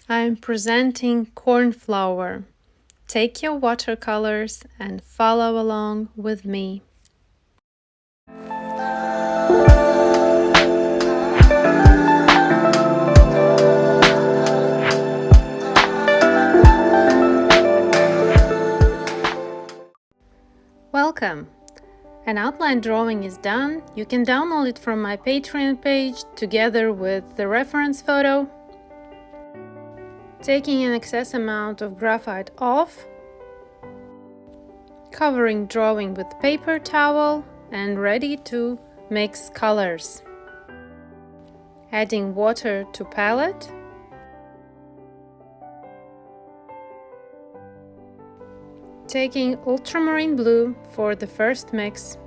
I'm presenting Cornflower. Take your watercolors and follow along with me. Welcome! An outline drawing is done. You can download it from my Patreon page together with the reference photo. Taking an excess amount of graphite off, covering drawing with paper towel and ready to mix colors. Adding water to palette. Taking ultramarine blue for the first mix.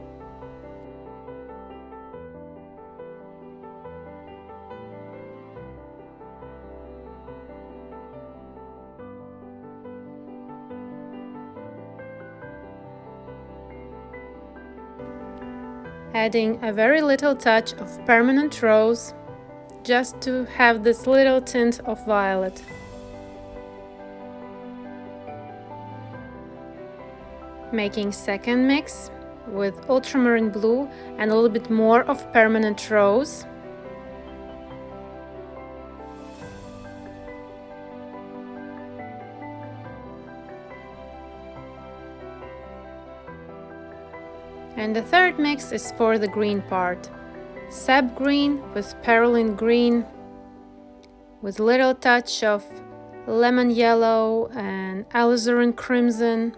Adding a very little touch of permanent rose, just to have this little tint of violet. Making second mix with ultramarine blue and a little bit more of permanent rose. And the third mix is for the green part. Sap green with Perylene green, with little touch of lemon yellow and Alizarin crimson.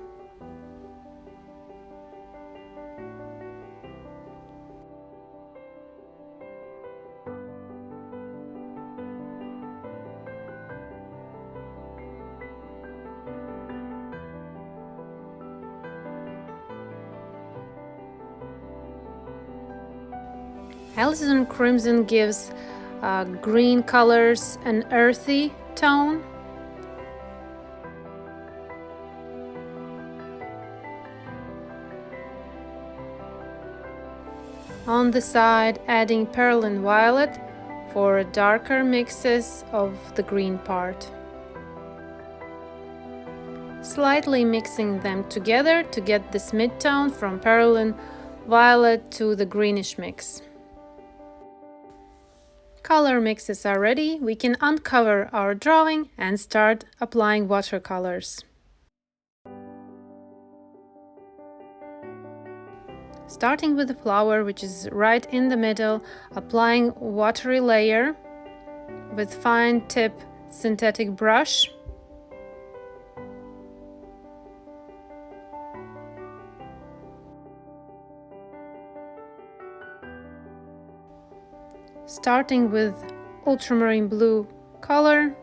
Alizarin crimson gives green colors an earthy tone. On the side, adding Perylene violet for darker mixes of the green part. Slightly mixing them together to get this mid-tone from Perylene violet to the greenish mix. Color mixes are ready. We can uncover our drawing and start applying watercolors. Starting with the flower, which is right in the middle, applying watery layer with fine tip synthetic brush. Starting with ultramarine blue color.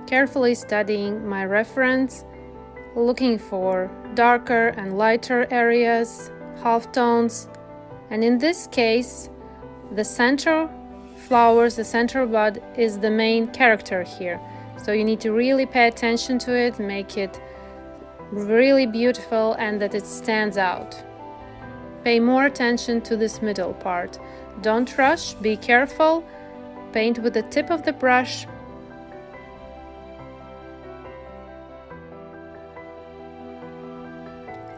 Carefully studying my reference, looking for darker and lighter areas, halftones, and in this case, the center flowers, the center bud is the main character here. So you need to really pay attention to it, make it really beautiful and that it stands out. Pay more attention to this middle part. Don't rush, be careful, paint with the tip of the brush.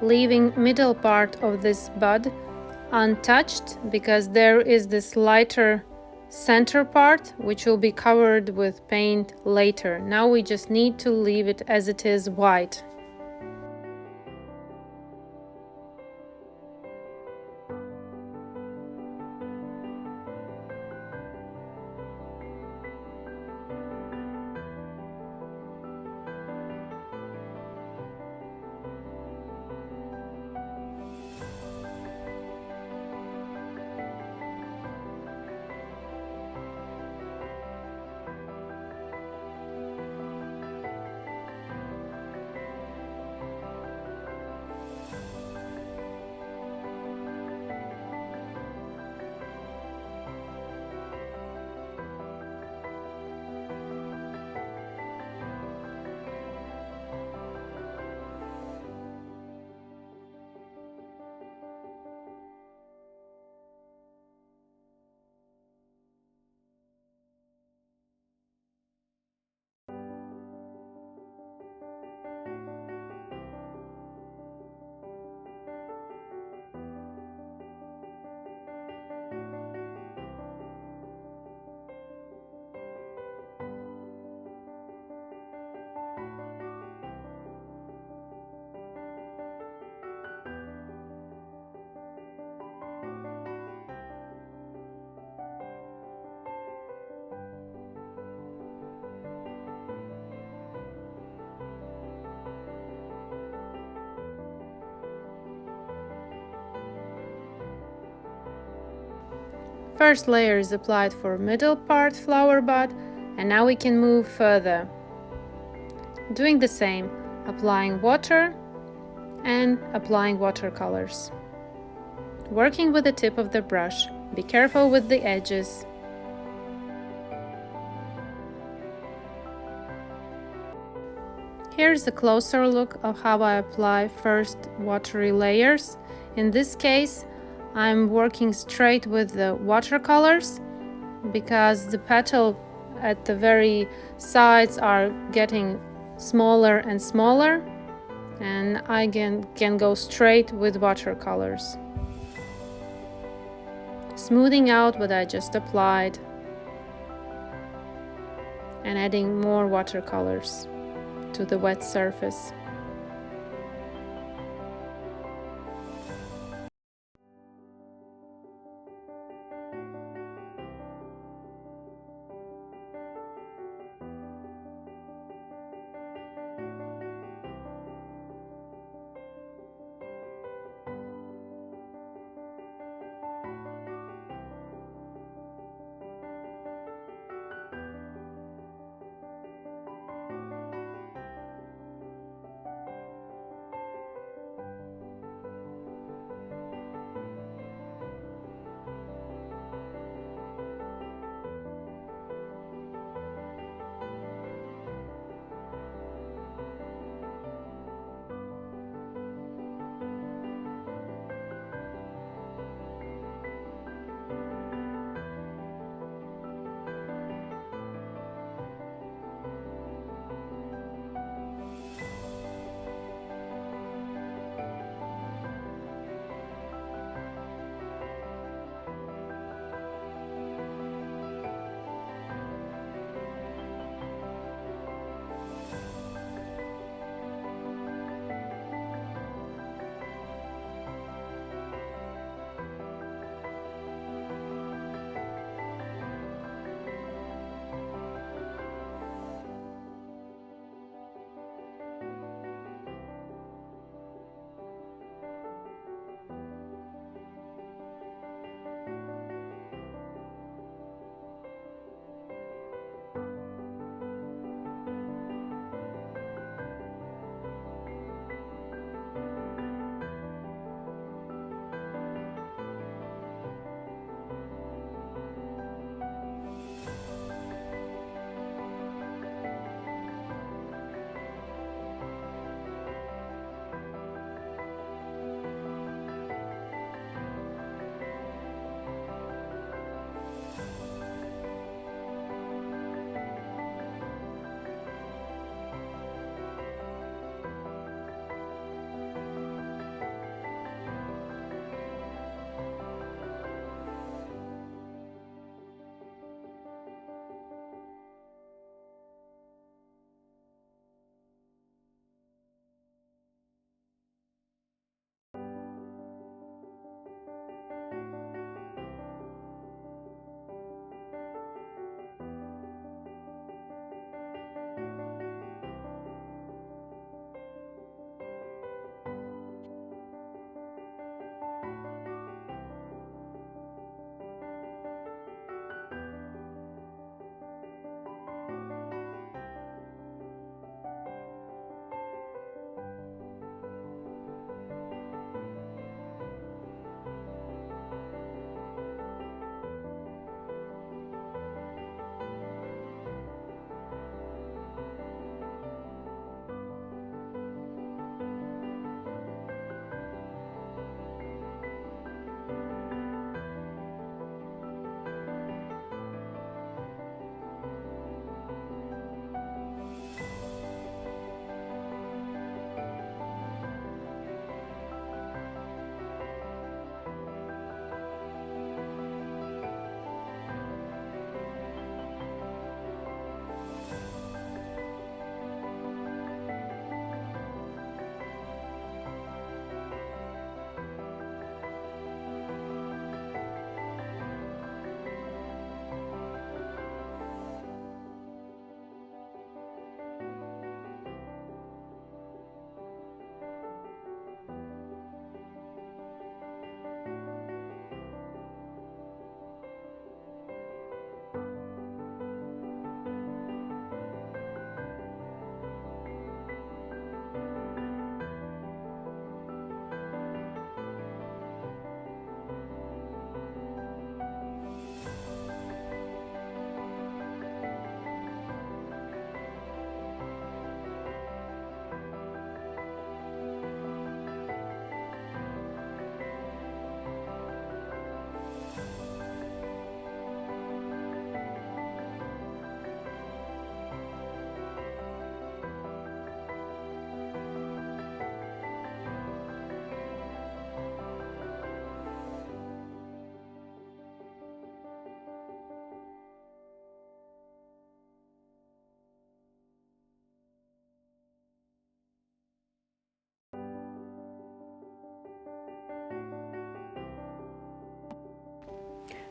Leaving middle part of this bud untouched because there is this lighter center part which will be covered with paint later. Now we just need to leave it as it is white. First layer is applied for middle part flower bud, and now we can move further. Doing the same, applying water and applying watercolors. Working with the tip of the brush, be careful with the edges. Here's a closer look of how I apply first watery layers. In this case, I'm working straight with the watercolors because the petal at the very sides are getting smaller and smaller, and I can go straight with watercolors, smoothing out what I just applied and adding more watercolors to the wet surface.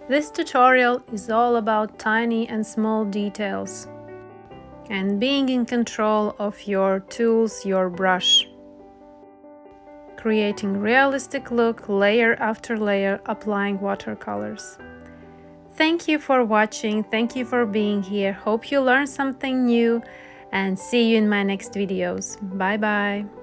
This tutorial is all about tiny and small details and being in control of your tools, your brush. Creating realistic look layer after layer, applying watercolors. Thank you for watching, thank you for being here. Hope you learned something new and see you in my next videos. Bye bye.